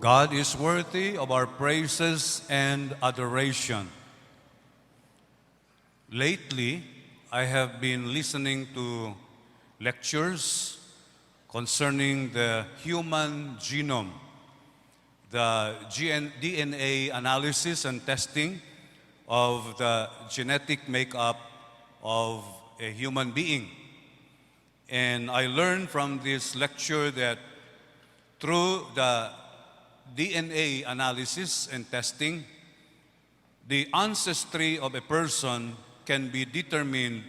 God is worthy of our praises and adoration. Lately, I have been listening to lectures concerning the human genome, the DNA analysis and testing of the genetic makeup of a human being. And I learned from this lecture that through the DNA analysis and testing, the ancestry of a person can be determined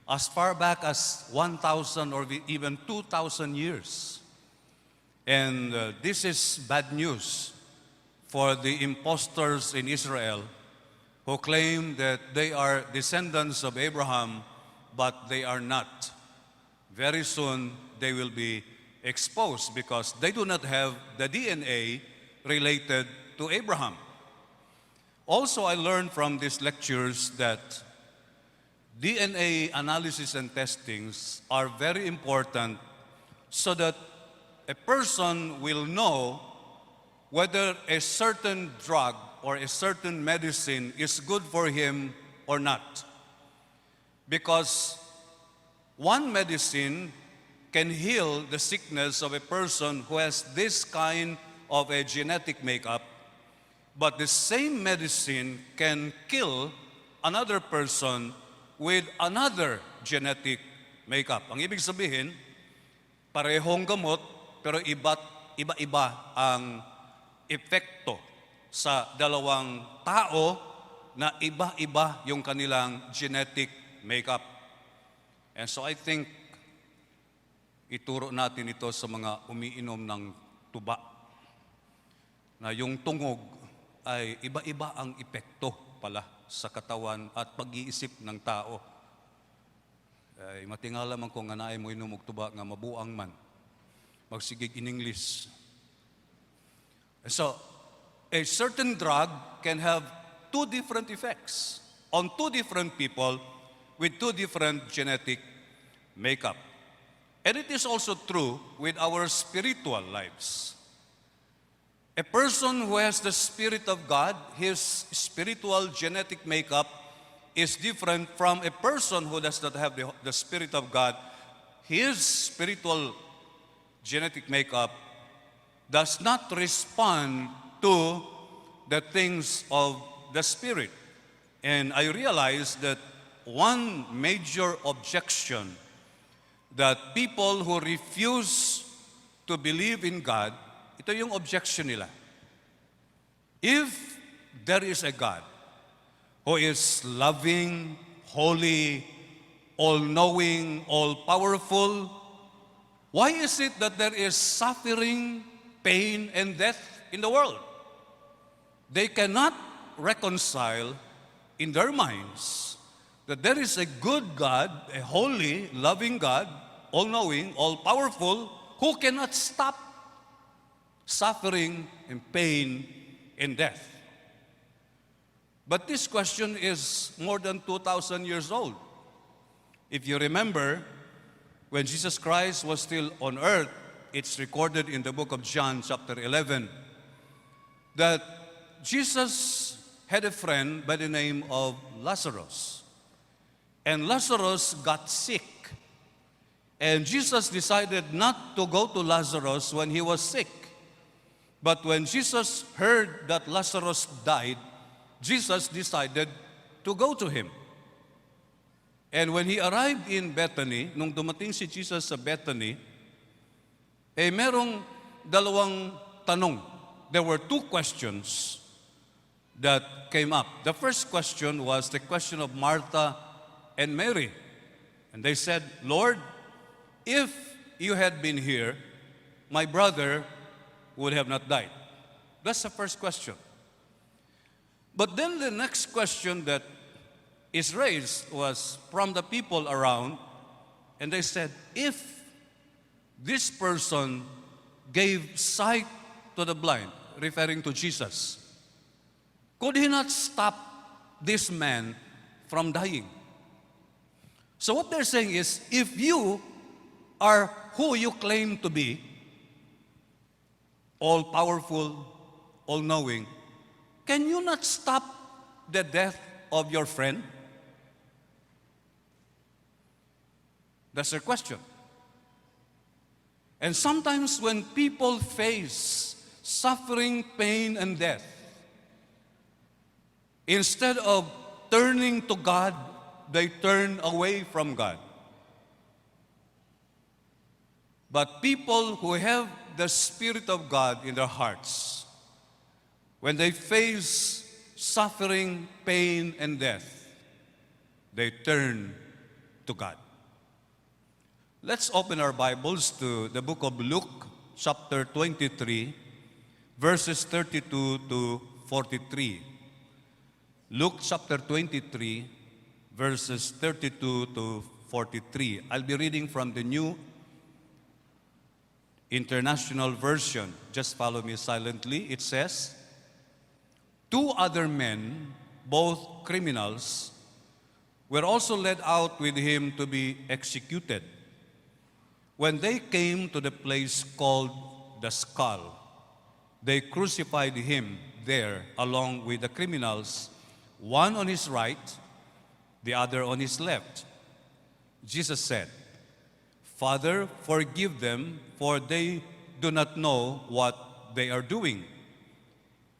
as far back as 1,000 or even 2,000 years. And this is bad news for the impostors in Israel who claim that they are descendants of Abraham, but they are not. Very soon, they will be exposed because they do not have the DNA related to Abraham. Also, I learned from these lectures that DNA analysis and testings are very important so that a person will know whether a certain drug or a certain medicine is good for him or not. Because one medicine can heal the sickness of a person who has this kind of a genetic makeup, but the same medicine can kill another person with another genetic makeup. Ang ibig sabihin, parehong gamot pero iba-iba ang epekto sa dalawang tao na iba-iba yung kanilang genetic makeup. And so I think ituro natin ito sa mga umiinom ng tuba na yung tungog ay iba-iba ang epekto pala sa katawan at pag-iisip ng tao. Ay matingala man kung anaay mo inom og tuba nga mabuang man. Magsigig in English. So, a certain drug can have two different effects on two different people with two different genetic makeup. And it is also true with our spiritual lives. A person who has the Spirit of God, his spiritual genetic makeup is different from a person who does not have the Spirit of God. His spiritual genetic makeup does not respond to the things of the Spirit. And I realized that one major objection that people who refuse to believe in God, ito yung objection nila. If there is a God who is loving, holy, all-knowing, all-powerful, why is it that there is suffering, pain, and death in the world? They cannot reconcile in their minds that there is a good God, a holy, loving God, all-knowing, all-powerful, who cannot stop suffering and pain and death. But this question is more than 2,000 years old. If you remember, when Jesus Christ was still on earth, it's recorded in the book of John, chapter 11, that Jesus had a friend by the name of Lazarus. And Lazarus got sick. And Jesus decided not to go to Lazarus when he was sick. But when Jesus heard that Lazarus died, Jesus decided to go to him. And when he arrived in Bethany, nung dumating si Jesus sa Bethany, merong dalawang tanong. There were two questions that came up. The first question was the question of Martha and Mary. And they said, Lord, if you had been here, my brother would have not died. That's the first question. But then the next question that is raised was from the people around, and they said, if this person gave sight to the blind, referring to Jesus, could he not stop this man from dying? So what they're saying is, if you are who you claim to be, all-powerful, all-knowing, can you not stop the death of your friend? That's their question. And sometimes when people face suffering, pain, and death, instead of turning to God, they turn away from God. But people who have the Spirit of God in their hearts, when they face suffering, pain, and death, they turn to God. Let's open our Bibles to the book of Luke, chapter 23, verses 32 to 43. Luke chapter 23, verses 32 to 43. I'll be reading from the New International Version. Just follow me silently. It says, 2 other men, both criminals, were also led out with him to be executed. When they came to the place called the Skull, they crucified him there along with the criminals, one on his right, the other on his left. Jesus said, "Father, forgive them, for they do not know what they are doing."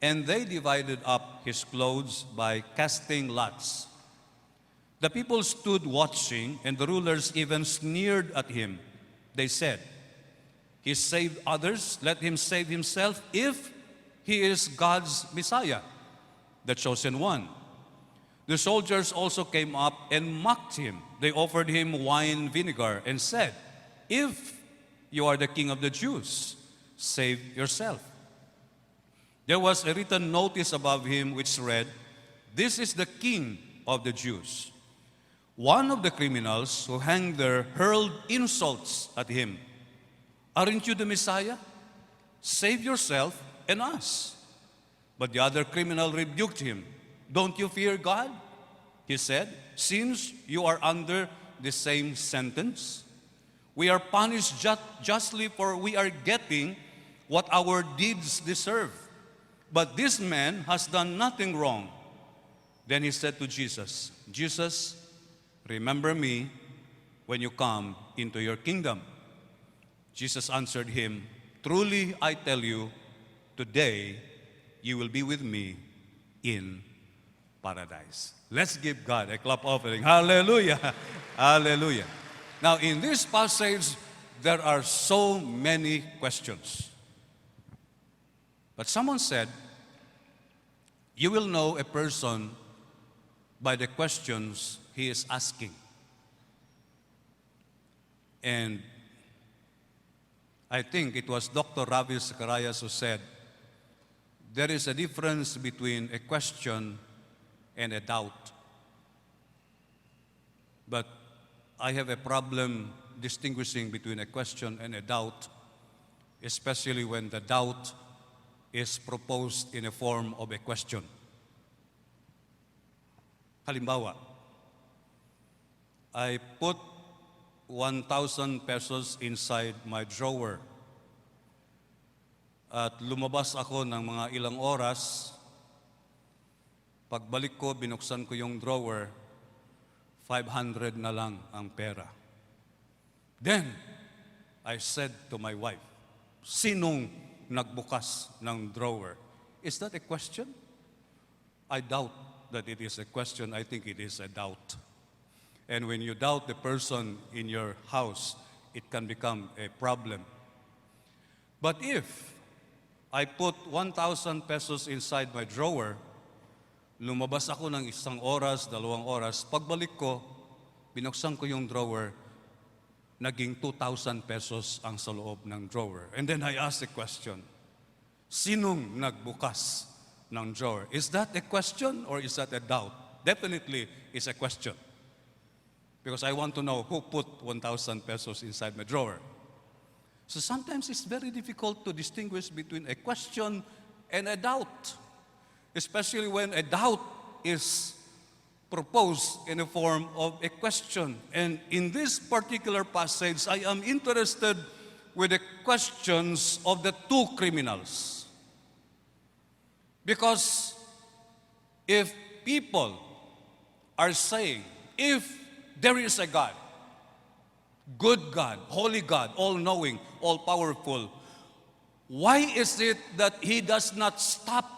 And they divided up his clothes by casting lots. The people stood watching, and the rulers even sneered at him. They said, "He saved others, let him save himself if he is God's Messiah, the chosen one." The soldiers also came up and mocked him. They offered him wine vinegar and said, "If you are the king of the Jews, save yourself." There was a written notice above him which read, "This is the king of the Jews." One of the criminals who hanged there hurled insults at him. "Aren't you the Messiah? Save yourself and us." But the other criminal rebuked him. "Don't you fear God?" he said, "since you are under the same sentence? We are punished justly, for we are getting what our deeds deserve. But this man has done nothing wrong." Then he said to Jesus, "Jesus, remember me when you come into your kingdom." Jesus answered him, "Truly I tell you, today you will be with me in paradise." Let's give God a clap offering. Hallelujah. Hallelujah. Now, in this passage, there are so many questions. But someone said, you will know a person by the questions he is asking. And I think it was Dr. Ravi Zacharias who said, there is a difference between a question and a doubt. But I have a problem distinguishing between a question and a doubt, especially when the doubt is proposed in a form of a question. Halimbawa, I put 1,000 pesos inside my drawer at lumabas ako ng mga ilang oras. Pagbalik ko, binuksan ko yung drawer, 500 na lang ang pera. Then, I said to my wife, "Sinong nagbukas ng drawer?" Is that a question? I doubt that it is a question. I think it is a doubt. And when you doubt the person in your house, it can become a problem. But if I put 1,000 pesos inside my drawer, lumabas ako ng 1 oras, 2 oras, pagbalik ko, binuksan ko yung drawer, naging 2,000 pesos ang sa loob ng drawer. And then I asked the question, sinong nagbukas ng drawer? Is that a question or is that a doubt? Definitely it's a question. Because I want to know who put 1,000 pesos inside my drawer. So sometimes it's very difficult to distinguish between a question and a doubt, especially when a doubt is proposed in the form of a question. And in this particular passage, I am interested with the questions of the two criminals. Because if people are saying, if there is a God, good God, holy God, all-knowing, all-powerful, why is it that He does not stop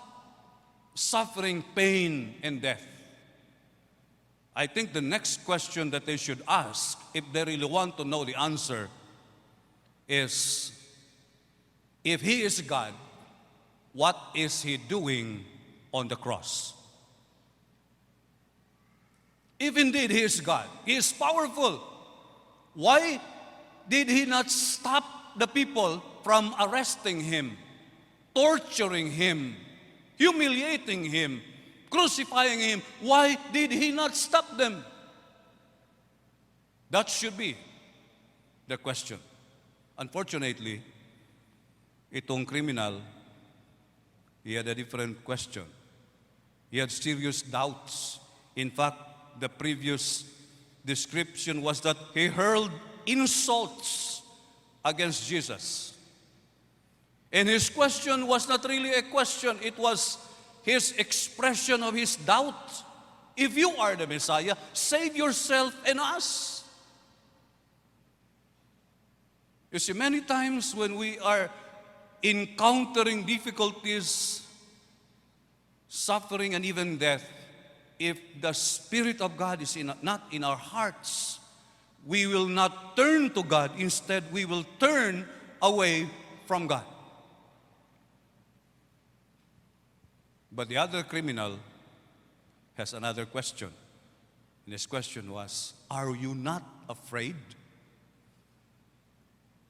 suffering, pain, and death? I think the next question that they should ask, if they really want to know the answer, is, if He is God, what is He doing on the cross? If indeed He is God, He is powerful, why did He not stop the people from arresting Him, torturing Him, humiliating Him, crucifying Him? Why did He not stop them? That should be the question. Unfortunately, itong criminal, he had a different question. He had serious doubts. In fact, the previous description was that he hurled insults against Jesus. And his question was not really a question, it was his expression of his doubt. If you are the Messiah, save yourself and us. You see, many times when we are encountering difficulties, suffering, and even death, if the Spirit of God is not in our hearts, we will not turn to God. Instead, we will turn away from God. But the other criminal has another question. And his question was, are you not afraid?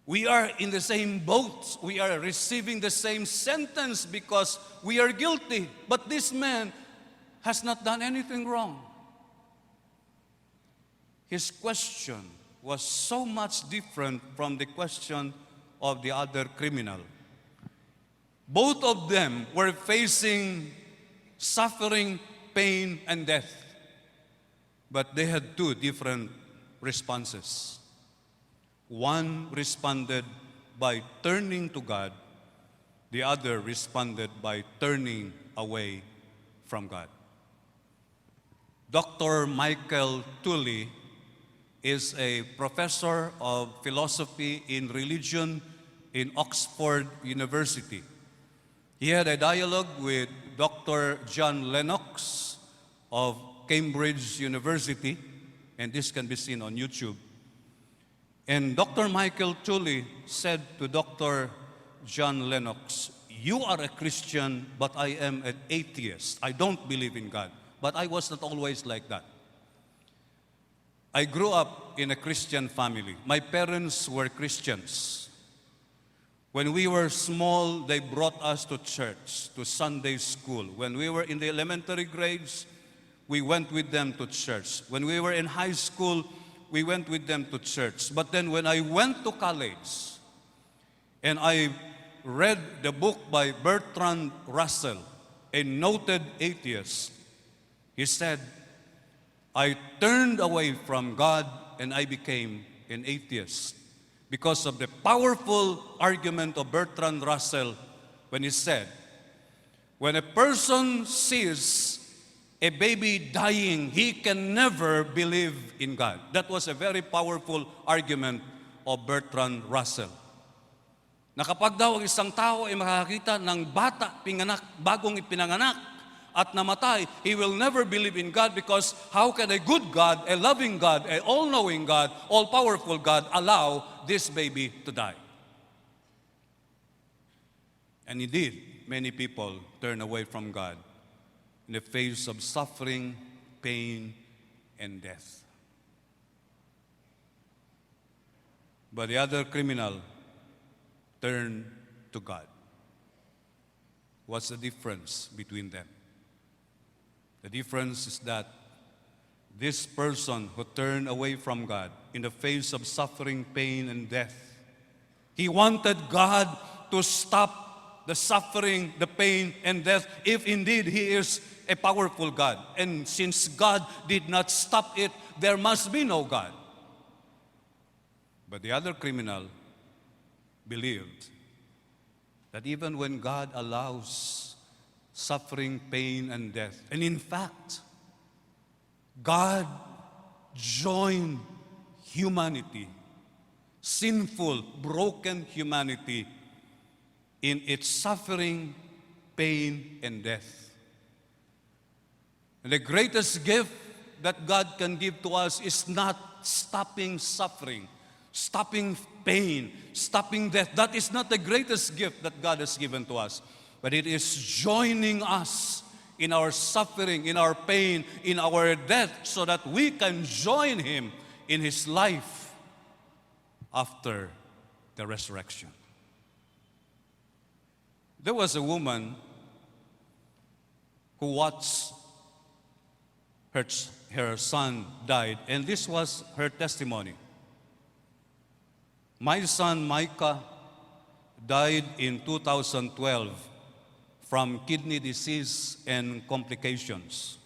We are in the same boat. We are receiving the same sentence because we are guilty. But this man has not done anything wrong. His question was so much different from the question of the other criminal. Both of them were facing suffering, pain, and death. But they had two different responses. One responded by turning to God. The other responded by turning away from God. Dr. Michael Tooley is a professor of philosophy in religion in Oxford University. He had a dialogue with Dr. John Lennox of Cambridge University, and this can be seen on YouTube. And Dr. Michael Tooley said to Dr. John Lennox, "You are a Christian, but I am an atheist. I don't believe in God." But I was not always like that. I grew up in a Christian family. My parents were Christians. When we were small, they brought us to church, to Sunday school. When we were in the elementary grades, we went with them to church. When we were in high school, we went with them to church. But then when I went to college, and I read the book by Bertrand Russell, a noted atheist, he said, I turned away from God and I became an atheist because of the powerful argument of Bertrand Russell when he said, when a person sees a baby dying, he can never believe in God. That was a very powerful argument of Bertrand Russell. Na kapag daw ang isang tao ay makakita ng bata, pinganak, bagong ipinanganak, at namatay, he will never believe in God because how can a good God, a loving God, a all-knowing God, all-powerful God allow this baby to die? And indeed, many people turn away from God in the face of suffering, pain, and death. But the other criminal turned to God. What's the difference between them? The difference is that this person who turned away from God in the face of suffering, pain, and death, he wanted God to stop the suffering, the pain, and death if indeed He is a powerful God. And since God did not stop it, there must be no God. But the other criminal believed that even when God allows suffering, pain, and death, and in fact, God joined humanity, sinful, broken humanity, in its suffering, pain, and death. And the greatest gift that God can give to us is not stopping suffering, stopping pain, stopping death. That is not the greatest gift that God has given to us, but it is joining us in our suffering, in our pain, in our death, so that we can join Him in His life after the resurrection. There was a woman who watched her son died, and this was her testimony. My son Micah died in 2012 from kidney disease and complications.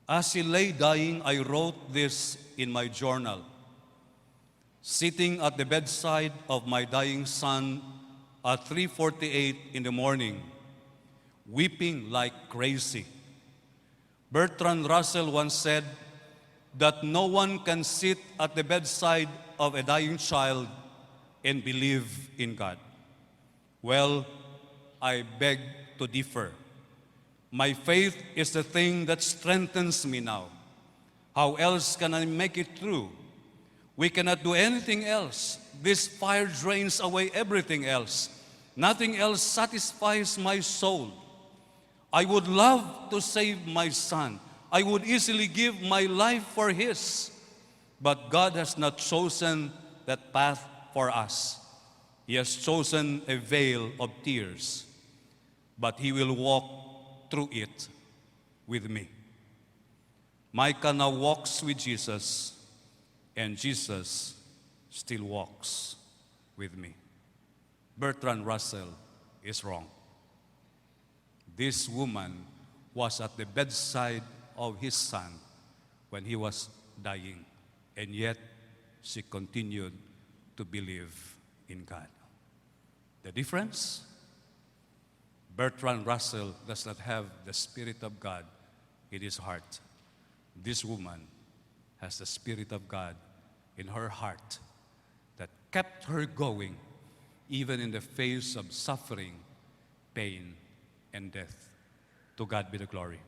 As he lay dying, I wrote this in my journal. Sitting at the bedside of my dying son at 3:48 in the morning, weeping like crazy. Bertrand Russell once said that no one can sit at the bedside of a dying child and believe in God. Well, I beg to differ. My faith is the thing that strengthens me now. How else can I make it through? We cannot do anything else. This fire drains away everything else. Nothing else satisfies my soul. I would love to save my son. I would easily give my life for his. But God has not chosen that path for us. He has chosen a veil of tears. But He will walk through it with me. Micah now walks with Jesus, and Jesus still walks with me. Bertrand Russell is wrong. This woman was at the bedside of his son when he was dying, and yet she continued to believe in God. The difference? Bertrand Russell does not have the Spirit of God in his heart. This woman has the Spirit of God in her heart that kept her going even in the face of suffering, pain, and death. To God be the glory.